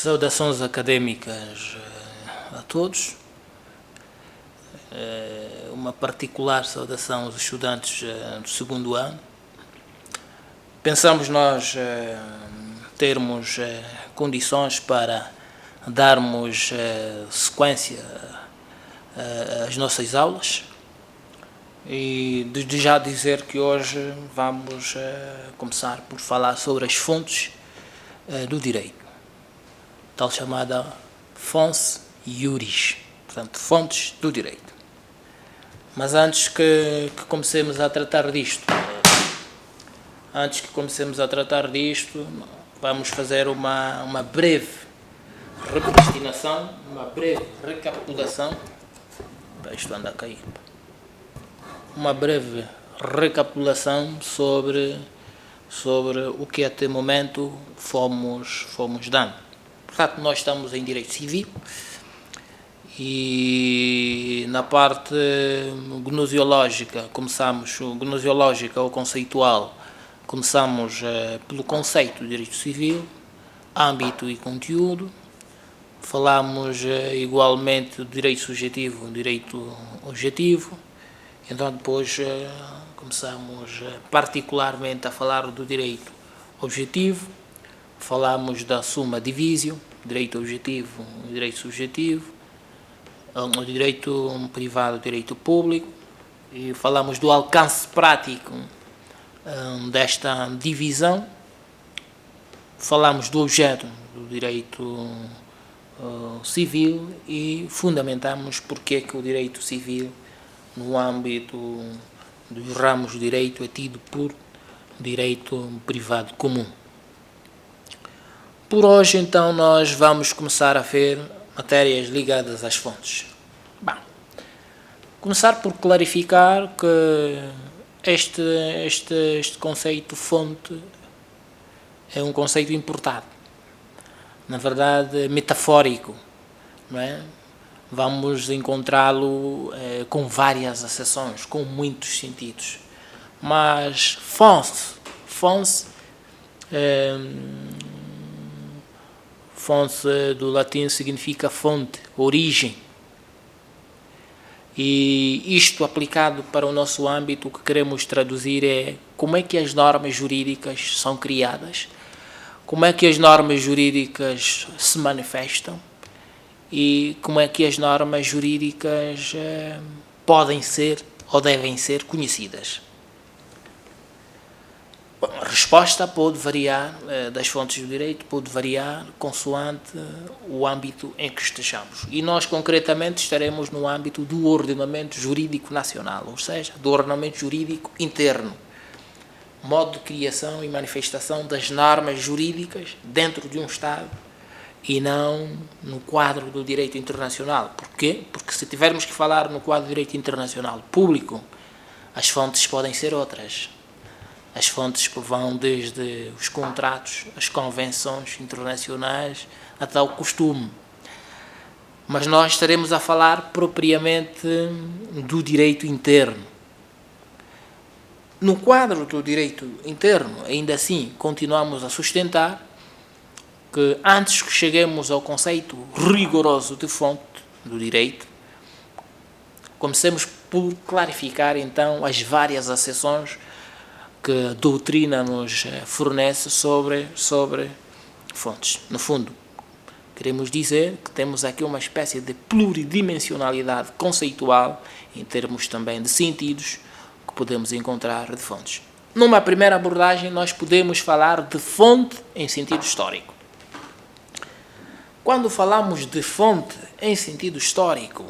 Saudações académicas a todos. Uma particular saudação aos estudantes do segundo ano. Pensamos nós termos condições para darmos sequência às nossas aulas e desde já dizer que hoje vamos começar por falar sobre as fontes do direito, tal chamada Fons Iuris, portanto, fontes do direito. Mas antes que comecemos a tratar disto, vamos fazer uma breve repristinação, uma breve recapitulação. Isto anda a cair. Uma breve recapitulação sobre o que até o momento fomos dando. Portanto, nós estamos em direito civil e na parte gnosiológica ou conceitual, começamos pelo conceito de direito civil, âmbito e conteúdo. Falamos igualmente do direito subjetivo e direito objetivo. Então depois começamos particularmente a falar do direito objetivo. Falamos da summa divisio, direito objetivo e direito subjetivo, o direito privado e direito público, e falamos do alcance prático desta divisão. Falamos do objeto do direito civil e fundamentamos porque é que o direito civil, no âmbito dos ramos do direito, é tido por direito privado comum. Por hoje, então, nós vamos começar a ver matérias ligadas às fontes. Bom, começar por clarificar que este conceito fonte é um conceito importado, na verdade metafórico, não é? Vamos encontrá-lo com várias acessões, com muitos sentidos. Mas fons do latim significa fonte, origem. E isto aplicado para o nosso âmbito, o que queremos traduzir é como é que as normas jurídicas são criadas, como é que as normas jurídicas se manifestam e como é que as normas jurídicas podem ser ou devem ser conhecidas. Bom, a resposta pode variar das fontes do direito, pode variar consoante o âmbito em que estejamos. E nós, concretamente, estaremos no âmbito do ordenamento jurídico nacional, ou seja, do ordenamento jurídico interno. Modo de criação e manifestação das normas jurídicas dentro de um Estado e não no quadro do direito internacional. Porquê? Porque se tivermos que falar no quadro do direito internacional público, as fontes podem ser outras. As fontes vão desde os contratos, as convenções internacionais, até o costume. Mas nós estaremos a falar propriamente do direito interno. No quadro do direito interno, ainda assim, continuamos a sustentar que antes que cheguemos ao conceito rigoroso de fonte do direito, comecemos por clarificar então as várias acessões que a doutrina nos fornece sobre fontes. No fundo, queremos dizer que temos aqui uma espécie de pluridimensionalidade conceitual, em termos também de sentidos, que podemos encontrar de fontes. Numa primeira abordagem, nós podemos falar de fonte em sentido histórico. Quando falamos de fonte em sentido histórico,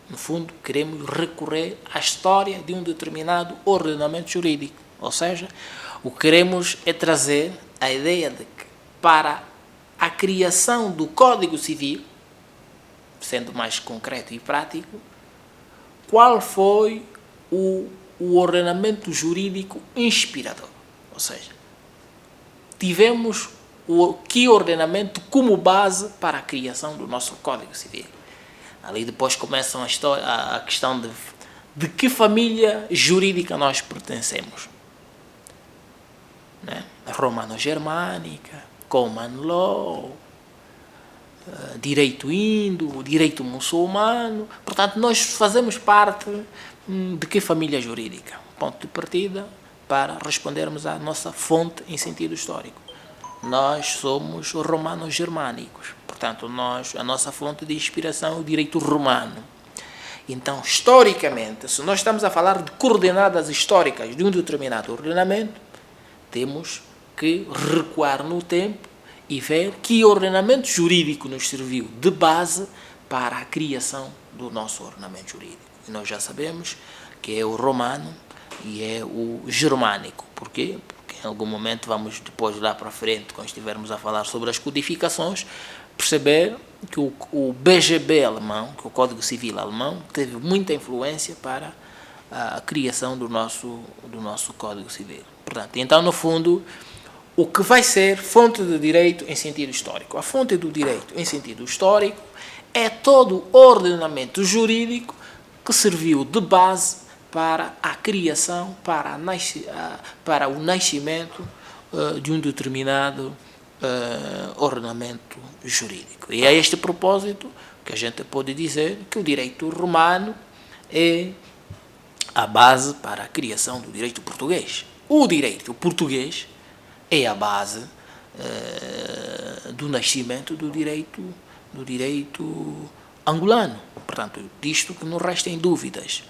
no fundo, queremos recorrer à história de um determinado ordenamento jurídico. Ou seja, o que queremos é trazer a ideia de que, para a criação do Código Civil, sendo mais concreto e prático, qual foi o ordenamento jurídico inspirador? Ou seja, tivemos que ordenamento como base para a criação do nosso Código Civil. Ali depois começam a questão de que família jurídica nós pertencemos. Né? Romano-germânica, Common Law, direito indo, direito muçulmano. Portanto, nós fazemos parte de que família jurídica? Ponto de partida para respondermos à nossa fonte em sentido histórico. Nós somos romanos-germânicos. Portanto, a nossa fonte de inspiração é o direito romano. Então, historicamente, se nós estamos a falar de coordenadas históricas de um determinado ordenamento, temos que recuar no tempo e ver que ordenamento jurídico nos serviu de base para a criação do nosso ordenamento jurídico. E nós já sabemos que é o romano e é o germânico. Por quê? Porque em algum momento vamos depois lá para frente, quando estivermos a falar sobre as codificações, perceber que o BGB alemão, que o Código Civil alemão, teve muita influência para a criação do nosso Código Civil. Portanto, então, no fundo, o que vai ser fonte de direito em sentido histórico? A fonte do direito em sentido histórico é todo o ordenamento jurídico que serviu de base para a criação, para o nascimento de um determinado ordenamento jurídico. E é a este propósito que a gente pode dizer que o direito romano é a base para a criação do direito português. O direito português é a base do nascimento do direito angolano. Portanto, disto que não restem dúvidas.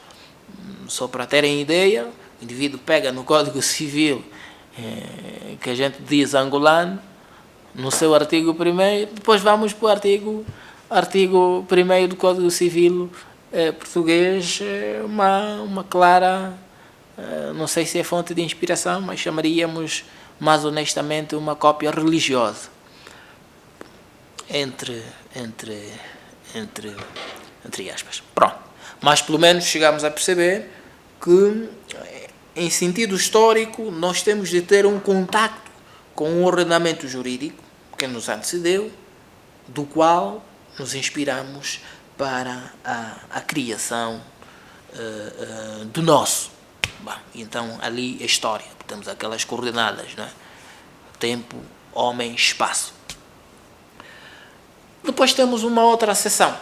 Só para terem ideia, o indivíduo pega no Código Civil que a gente diz angolano, no seu artigo 1º, depois vamos para o artigo 1º do Código Civil português, uma clara, não sei se é fonte de inspiração, mas chamaríamos mais honestamente uma cópia religiosa, entre aspas. Pronto. Mas pelo menos chegamos a perceber que, em sentido histórico, nós temos de ter um contacto com um ordenamento jurídico que nos antecedeu, do qual nos inspiramos para a criação do nosso. Bom, então, ali a história. Temos aquelas coordenadas, não é? Tempo, homem, espaço. Depois temos uma outra seção.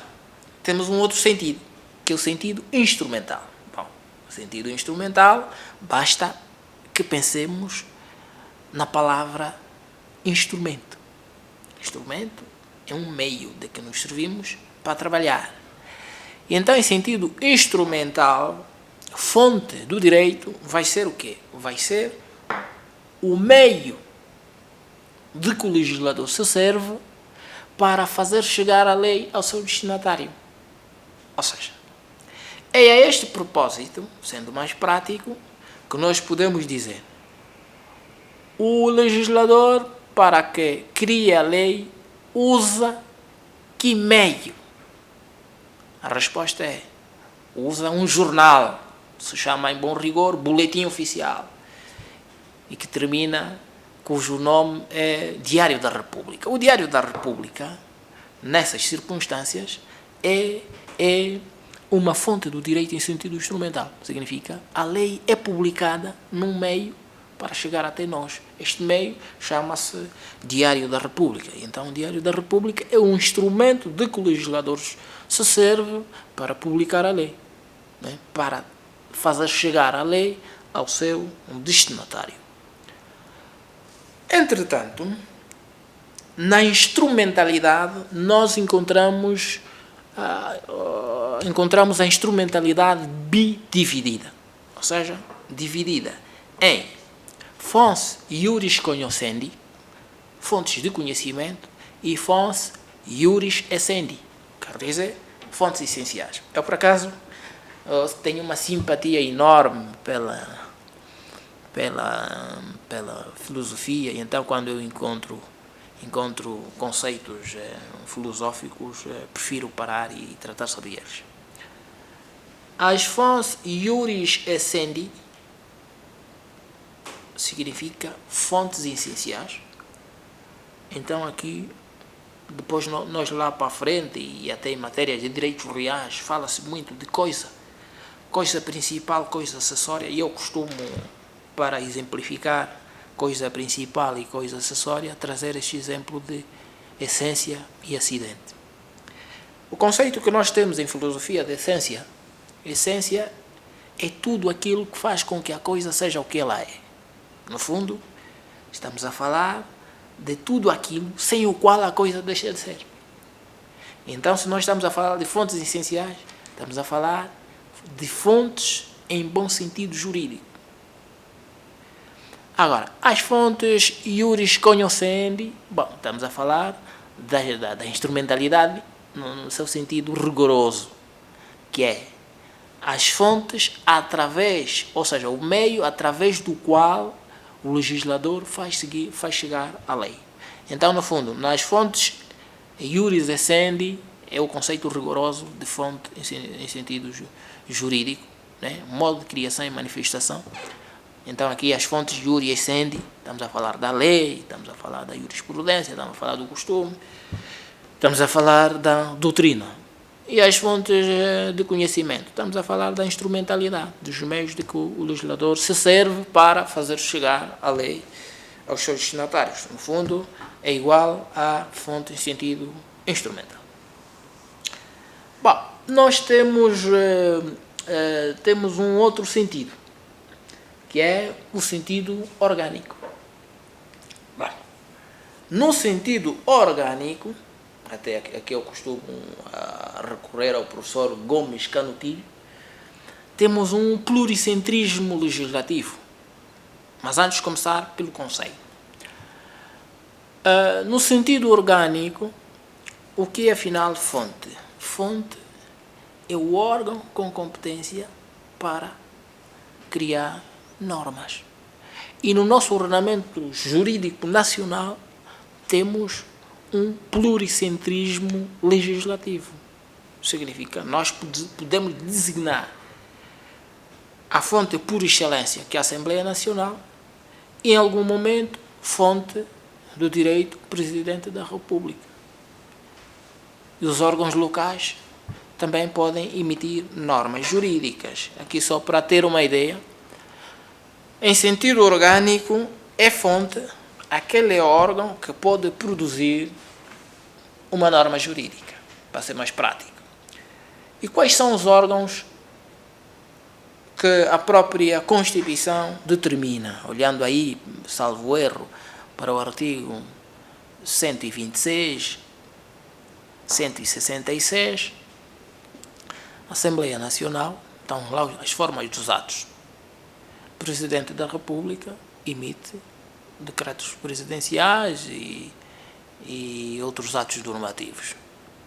Temos um outro sentido, que é o sentido instrumental. Bom, o sentido instrumental, basta que pensemos na palavra instrumento. Instrumento é um meio de que nos servimos para trabalhar. E então, em sentido instrumental, fonte do direito vai ser o quê? Vai ser o meio de que o legislador se serve para fazer chegar a lei ao seu destinatário. Ou seja, é a este propósito, sendo mais prático, que nós podemos dizer: o legislador, para que crie a lei, usa que meio? A resposta é: usa um jornal, se chama em bom rigor Boletim Oficial, e que termina, cujo nome é Diário da República. O Diário da República, nessas circunstâncias, é uma fonte do direito em sentido instrumental. Significa, a lei é publicada num meio para chegar até nós. Este meio chama-se Diário da República. Então, o Diário da República é um instrumento de que o legislador se serve para publicar a lei, né? Para fazer chegar a lei ao seu destinatário. Entretanto, na instrumentalidade, nós encontramos a instrumentalidade bidividida, ou seja, dividida em fontes iuris cognoscendi, fontes de conhecimento, e fontes iuris essendi, quer dizer, fontes essenciais. Eu, por acaso, tenho uma simpatia enorme pela filosofia, e então, quando eu encontro conceitos filosóficos, prefiro parar e tratar sobre eles. As fontes iuris essendi significa fontes essenciais. Então, aqui, depois nós lá para frente, e até em matéria de direitos reais, fala-se muito de coisa principal, coisa acessória, e eu costumo, para exemplificar coisa principal e coisa acessória, trazer este exemplo de essência e acidente. O conceito que nós temos em filosofia de essência é tudo aquilo que faz com que a coisa seja o que ela é. No fundo, estamos a falar de tudo aquilo sem o qual a coisa deixa de ser. Então, se nós estamos a falar de fontes essenciais, estamos a falar de fontes em bom sentido jurídico. Agora, as fontes iuris cognoscendi, estamos a falar da instrumentalidade no seu sentido rigoroso, que é as fontes ou seja, o meio através do qual o legislador faz chegar à lei. Então, no fundo, nas fontes iuris essendi é o conceito rigoroso de fonte em sentido jurídico, né? Modo de criação e manifestação. Então, aqui as fontes iuris essendi, estamos a falar da lei, estamos a falar da jurisprudência, estamos a falar do costume, estamos a falar da doutrina. E as fontes de conhecimento, estamos a falar da instrumentalidade, dos meios de que o legislador se serve para fazer chegar a lei aos seus destinatários. No fundo, é igual à fonte em sentido instrumental. Bom, nós temos um outro sentido, que é o sentido orgânico. Bom, no sentido orgânico, até aqui eu costumo recorrer ao professor Gomes Canutilho, temos um pluricentrismo legislativo. Mas antes de começar pelo conceito. No sentido orgânico, o que é afinal fonte? Fonte é o órgão com competência para criar normas. E no nosso ordenamento jurídico nacional temos um pluricentrismo legislativo. Significa, nós podemos designar a fonte por excelência, que é a Assembleia Nacional, e em algum momento, fonte do direito Presidente da República. E os órgãos locais também podem emitir normas jurídicas. Aqui só para ter uma ideia, em sentido orgânico, é fonte aquele órgão que pode produzir uma norma jurídica, para ser mais prático. E quais são os órgãos que a própria Constituição determina? Olhando aí, salvo erro, para o artigo 126, 166, a Assembleia Nacional, estão lá as formas dos atos. O Presidente da República emite decretos presidenciais e outros atos normativos.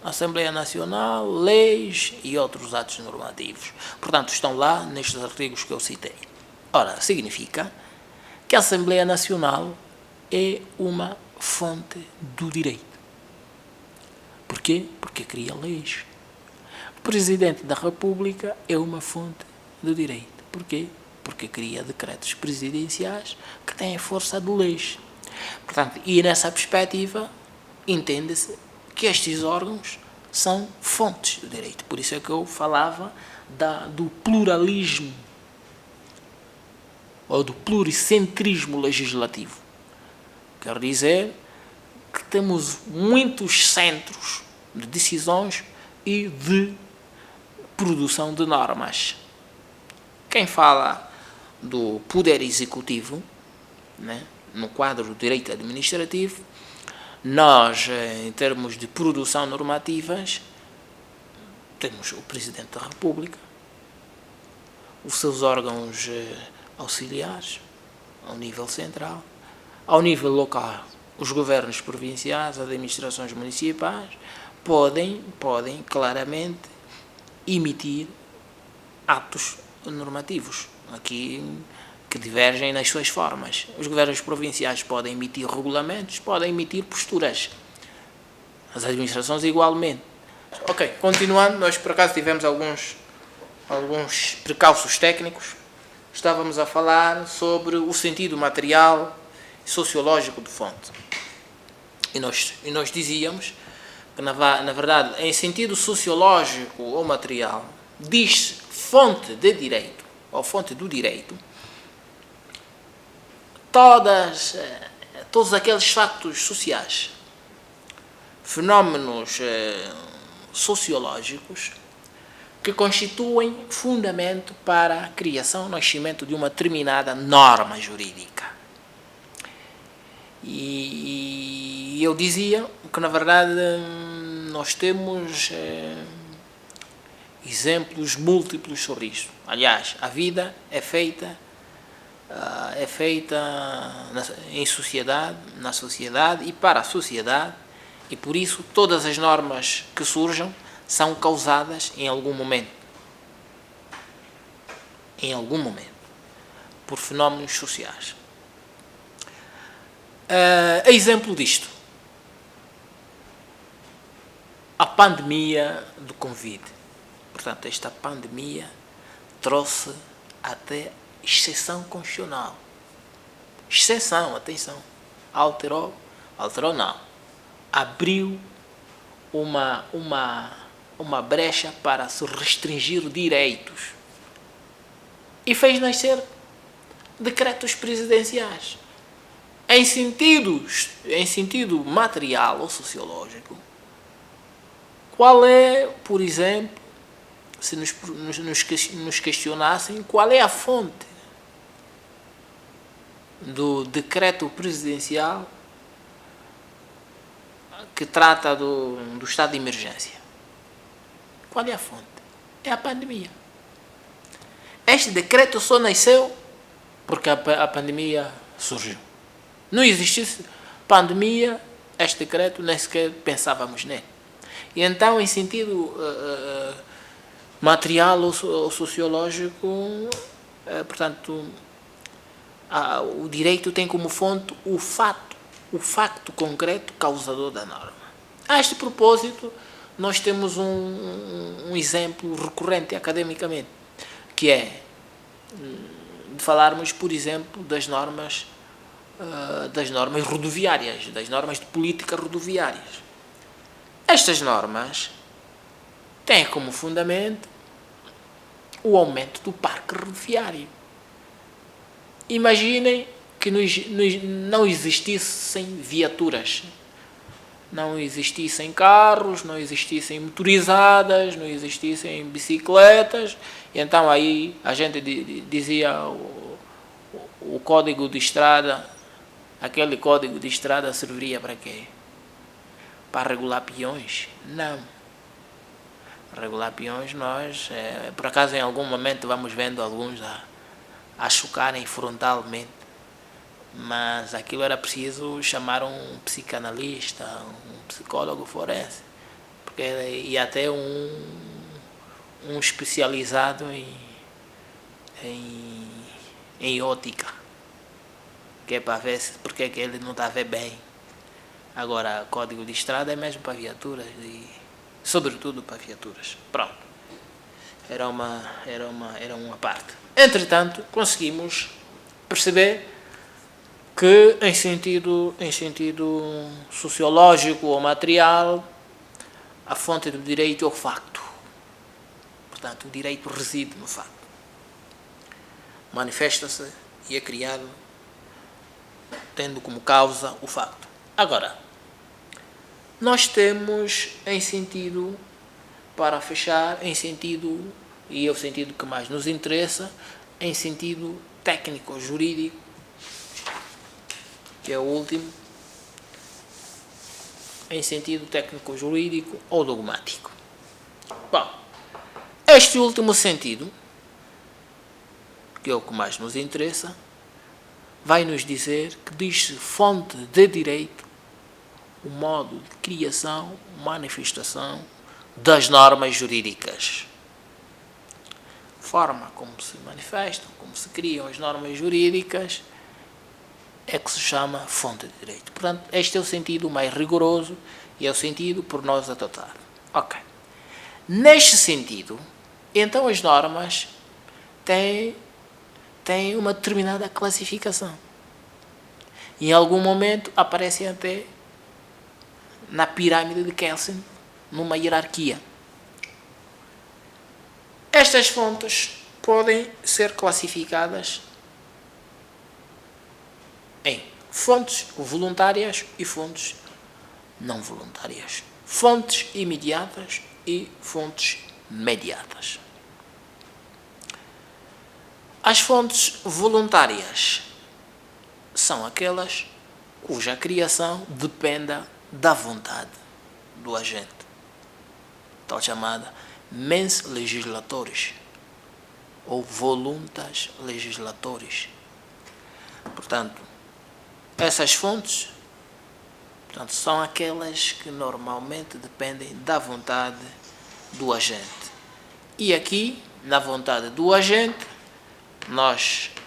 A Assembleia Nacional, leis e outros atos normativos. Portanto, estão lá nestes artigos que eu citei. Ora, significa que a Assembleia Nacional é uma fonte do direito. Porquê? Porque cria leis. O Presidente da República é uma fonte do direito. Porquê? Porque cria decretos presidenciais que têm força de leis. Portanto, e nessa perspectiva, entende-se que estes órgãos são fontes do direito. Por isso é que eu falava do pluralismo ou do pluricentrismo legislativo. Quer dizer que temos muitos centros de decisões e de produção de normas. Quem fala do poder executivo, né, no quadro do direito administrativo, nós, em termos de produção normativas, temos o Presidente da República, os seus órgãos auxiliares, ao nível central, ao nível local, os governos provinciais, as administrações municipais, podem claramente emitir atos normativos, aqui que divergem nas suas formas. Os governos provinciais podem emitir regulamentos, podem emitir posturas. As administrações igualmente. Ok, continuando, nós por acaso tivemos alguns precalços técnicos. Estávamos a falar sobre o sentido material e sociológico de fonte. E nós dizíamos que, na verdade, em sentido sociológico ou material, diz-se fonte de direito, ou fonte do direito, todos aqueles factos sociais fenómenos sociológicos que constituem fundamento para a criação e nascimento de uma determinada norma jurídica. E eu dizia que, na verdade, nós temos exemplos múltiplos sobre isto. Aliás, a vida é feita em sociedade, na sociedade e para a sociedade, e por isso todas as normas que surjam são causadas em algum momento, por fenómenos sociais. Exemplo disto, a pandemia do Covid. Portanto, esta pandemia trouxe até exceção constitucional. Exceção, atenção. Alterou não. Abriu uma brecha para se restringir direitos. E fez nascer decretos presidenciais. Em sentido material ou sociológico, qual é, por exemplo, se nos questionassem qual é a fonte do decreto presidencial que trata do estado de emergência? Qual é a fonte? É a pandemia. Este decreto só nasceu porque a pandemia surgiu. Não existisse pandemia, este decreto nem sequer pensávamos nele. E então, em sentido material ou sociológico, portanto, o direito tem como fonte o facto concreto causador da norma. A este propósito, nós temos um exemplo recorrente academicamente, que é de falarmos, por exemplo, das normas rodoviárias, das normas de política rodoviárias. Estas normas têm como fundamento o aumento do parque rodoviário. Imaginem que não existissem viaturas, não existissem carros, não existissem motorizadas, não existissem bicicletas, e então aí a gente dizia o código de estrada, aquele código de estrada serviria para quê? Para regular peões? Não. Regular peões, nós, por acaso, em algum momento vamos vendo alguns a chocarem frontalmente, mas aquilo era preciso chamar um psicanalista, um psicólogo forense, porque ia até um especializado em ótica, que é para ver porque é que ele não está a ver bem. Agora, código de estrada é mesmo para viaturas e sobretudo para viaturas. Pronto. Era uma parte. Entretanto, conseguimos perceber que em sentido sociológico ou material, a fonte do direito é o facto. Portanto, o direito reside no facto. Manifesta-se e é criado tendo como causa o facto. Agora, nós temos para fechar, e é o sentido que mais nos interessa, em sentido técnico-jurídico, que é o último, em sentido técnico-jurídico ou dogmático. Bom, este último sentido, que é o que mais nos interessa, vai nos dizer que diz-se fonte de direito o modo de criação, manifestação das normas jurídicas. Forma como se manifestam, como se criam as normas jurídicas, é que se chama fonte de direito. Portanto, este é o sentido mais rigoroso e é o sentido por nós adotado. Ok. Neste sentido, então as normas têm uma determinada classificação. Em algum momento aparecem até na pirâmide de Kelsen, numa hierarquia. Estas fontes podem ser classificadas em fontes voluntárias e fontes não voluntárias. Fontes imediatas e fontes mediatas. As fontes voluntárias são aquelas cuja criação dependa da vontade do agente, tal chamada mens legislatores ou voluntas legislatores. Portanto, essas fontes, são aquelas que normalmente dependem da vontade do agente. E aqui, na vontade do agente,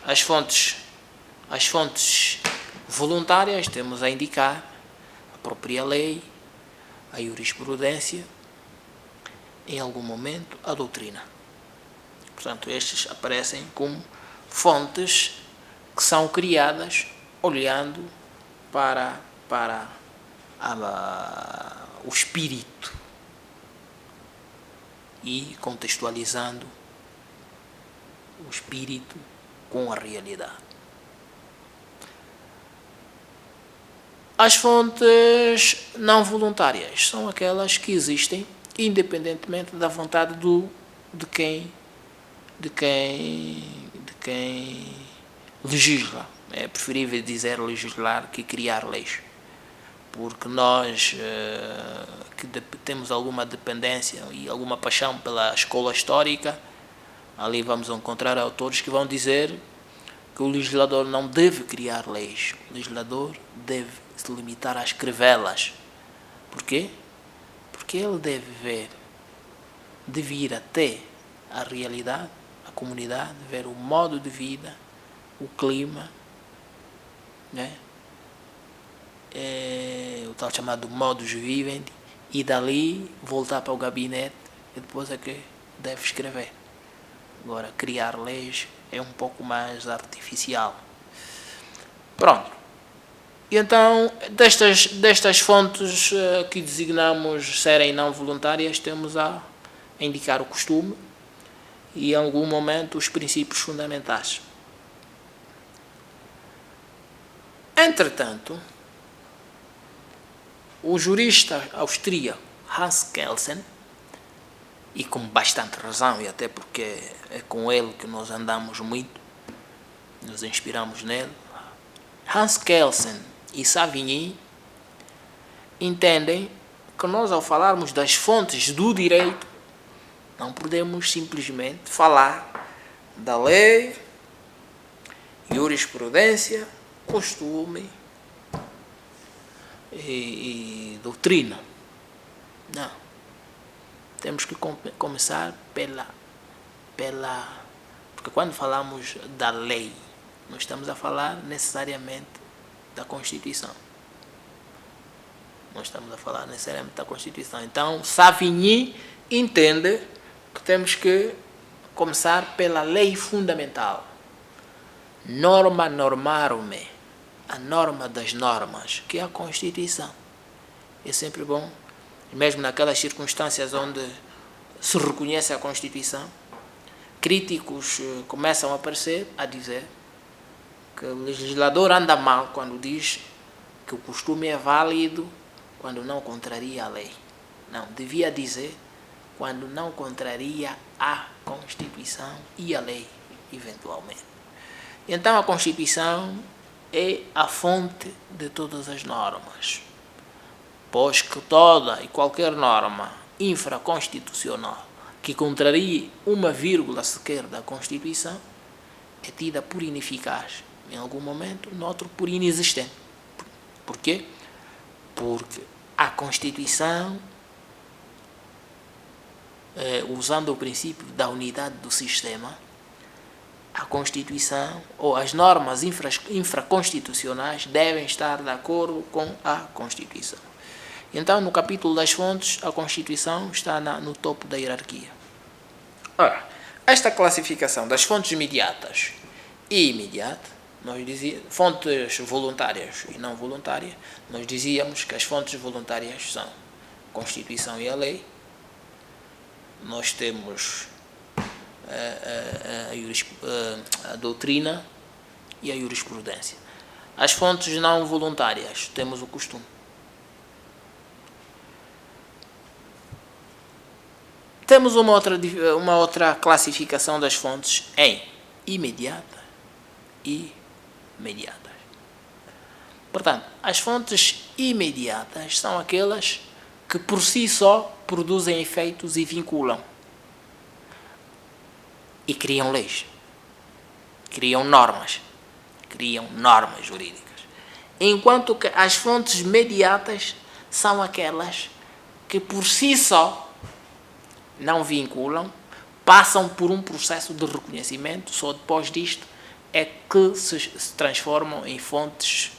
as fontes voluntárias temos a indicar a própria lei, a jurisprudência, em algum momento a doutrina. Portanto, estes aparecem como fontes que são criadas olhando para o espírito e contextualizando o espírito com a realidade. As fontes não voluntárias são aquelas que existem independentemente da vontade de quem legisla. É preferível dizer legislar que criar leis, porque nós que temos alguma dependência e alguma paixão pela escola histórica, ali vamos encontrar autores que vão dizer que o legislador não deve criar leis, o legislador deve se limitar a escrevê-las. Porquê? Porque ele deve ir até a realidade, a comunidade, ver o modo de vida, o clima, né? O tal chamado modus vivendi, e dali voltar para o gabinete e depois é que deve escrever. Agora, criar leis é um pouco mais artificial. Pronto. E então, destas fontes que designamos serem não voluntárias, temos a indicar o costume e, em algum momento, os princípios fundamentais. Entretanto, o jurista austríaco Hans Kelsen, e com bastante razão, e até porque é com ele que nós andamos muito, nos inspiramos nele, Hans Kelsen e Savigny entendem que nós, ao falarmos das fontes do direito, não podemos simplesmente falar da lei, jurisprudência, costume e doutrina. Não. Temos que começar porque quando falamos da lei, nós estamos a falar necessariamente da Constituição. Então, Savigny entende que temos que começar pela lei fundamental. Norma normarum, a norma das normas, que é a Constituição. É sempre bom, mesmo naquelas circunstâncias onde se reconhece a Constituição, críticos começam a aparecer a dizer que o legislador anda mal quando diz que o costume é válido quando não contraria a lei. Não, devia dizer quando não contraria a Constituição e a lei, eventualmente. Então a Constituição é a fonte de todas as normas, pois que toda e qualquer norma infraconstitucional que contrarie uma vírgula sequer da Constituição é tida por ineficaz, em algum momento, noutro por inexistente. Por quê? Porque a Constituição, usando o princípio da unidade do sistema, a Constituição ou as normas infraconstitucionais devem estar de acordo com a Constituição. Então, no capítulo das fontes, a Constituição está no topo da hierarquia. Ora, esta classificação das fontes imediatas e imediatas, fontes voluntárias e não voluntárias, nós dizíamos que as fontes voluntárias são a Constituição e a lei. Nós temos a doutrina e a jurisprudência. As fontes não voluntárias, temos o costume. Temos uma outra classificação das fontes em imediata e mediatas. Portanto, as fontes imediatas são aquelas que por si só produzem efeitos e vinculam. E criam leis. Criam normas jurídicas. Enquanto que as fontes mediatas são aquelas que por si só não vinculam, passam por um processo de reconhecimento, só depois disto é que se transformam em fontes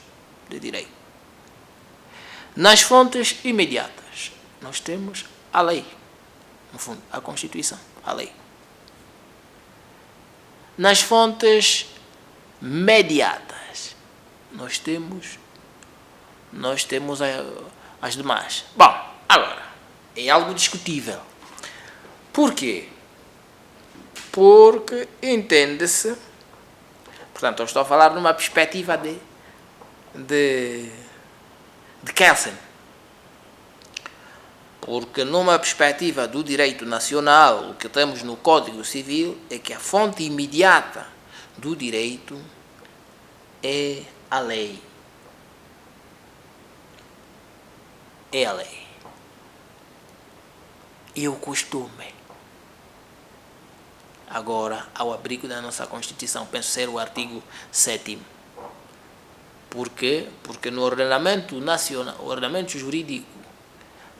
de direito. Nas fontes imediatas, nós temos a lei, no fundo, a Constituição, a lei. Nas fontes mediatas, nós temos as demais. Bom, agora, é algo discutível. Por quê? Porque entende-se, portanto, eu estou a falar numa perspectiva de Kelsen. Porque numa perspectiva do direito nacional, o que temos no Código Civil é que a fonte imediata do direito é a lei. É a lei. E o costume. Agora, ao abrigo da nossa Constituição, penso ser o artigo 7º. Por quê? Porque no ordenamento nacional, o ordenamento jurídico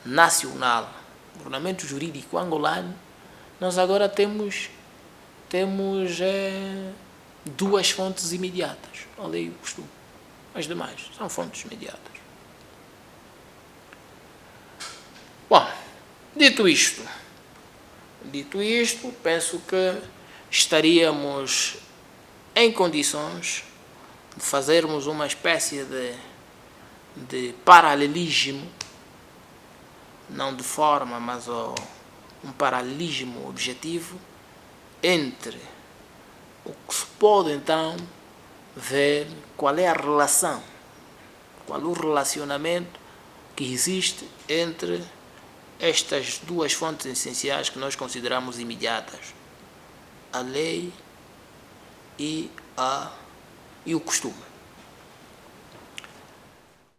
nacional, o ordenamento jurídico angolano, nós agora temos duas fontes imediatas, a lei e o costume. As demais são fontes imediatas. Bom, dito isto, penso que estaríamos em condições de fazermos uma espécie de paralelismo, não de forma, mas um paralelismo objetivo entre o que se pode então ver qual é a relação, qual o relacionamento que existe entre estas duas fontes essenciais que nós consideramos imediatas, a lei e o costume.